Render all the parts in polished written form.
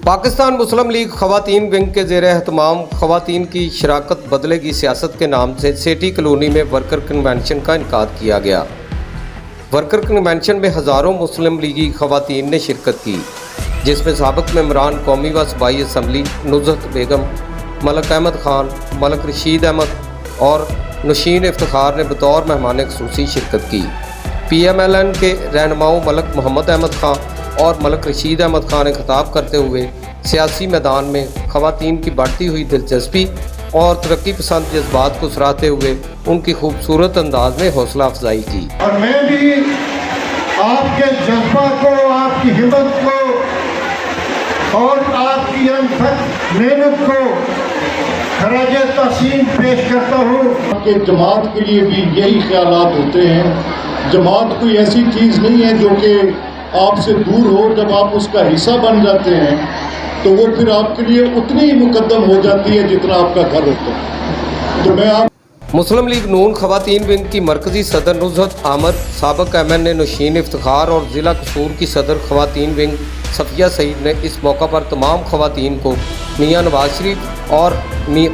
पाकिस्तान मुस्लिम league खवातीन wing के ज़ेर एहतमाम खवातीन की शराकत बदलेगी सियासत के नाम से सेठी कॉलोनी में वर्कर कन्वेंशन का इनेकाद किया गया। वर्कर कन्वेंशन में हज़ारों मुस्लिम लीगी खवातीन ने शिरकत की, जिसमें साबिक़ मेंबरान कौमी व सूबाई असम्बली नुज़हत बेगम, मलक अहमद ख़ान, मलक रशीद अहमद और नशीन इफ्तिखार ने बतौर मेहमान ख़ुसूसी शिरकत की। PMLN के रहनुमाओं मलक मोहम्मद अहमद ख़ान और मलक रशीद अहमद ख़ान ने खिताब करते हुए सियासी मैदान में ख़वातीन की बढ़ती हुई दिलचस्पी और तरक्की पसंद जज्बात को सराहते हुए उनकी खूबसूरत अंदाज में हौसला अफजाई की। और मैं भी आपके जज्बा को, आपकी हिम्मत को और आपकी अनथक मेहनत को खराज तहसीन पेश करता हूँ। कि जमात के लिए भी यही ख्यालात होते हैं। जमात कोई ऐसी चीज़ नहीं है जो कि आपसे दूर हो। जब आप उसका हिस्सा बन जाते हैं तो वो फिर आपके लिए उतनी ही मुकद्दम हो जाती है जितना आपका घर होता है। तो मैं आप मुस्लिम लीग नून खवातीन विंग की मरकज़ी सदर नुज़हत आमर, साबिक़ MN नशीन इफ्तिखार और ज़िला कसूर की सदर खवातीन विंग सफिया सईद ने इस मौका पर तमाम खवातीन को मियाँ नवाज शरीफ और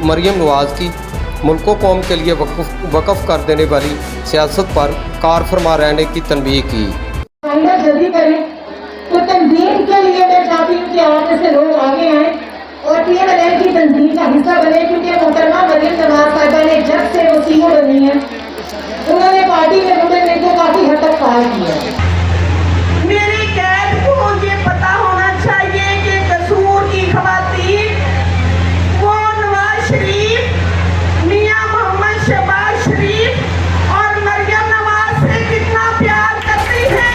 मरियम नवाज की मुल्क कौम के लिए वक़फ़ कर देने वाली सियासत पर कार फरमा रहने की तनबीह की। जल्दी करें तो तंजीम के लिए मैं चाहती हूँ कि आप में से लोग आगे आएँ और PMLN की तंजीम का हिस्सा बने, क्योंकि मोहतरमा मरियम नवाज साहिबा ने जब से वो CEO बनी है उन्होंने पार्टी में मुद्दे को काफ़ी हद तक पार किया है। मेरी कैद को ये पता होना चाहिए कि कसूर की खवातीन वो नवाज शरीफ, मियाँ मोहम्मद शहबाज शरीफ और मरियम नवाज से कितना प्यार करती है।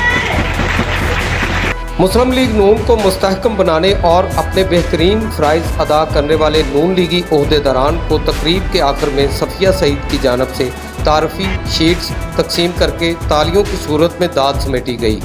मुस्लिम लीग नून को मुस्तहकम बनाने और अपने बेहतरीन फ़राइज़ अदा करने वाले नून लीगी ओहदेदारान को तकरीब के आखिर में सफिया सईद की जानिब से तारफ़ी शीट्स तकसीम करके तालियों की सूरत में दाद समेटी गई।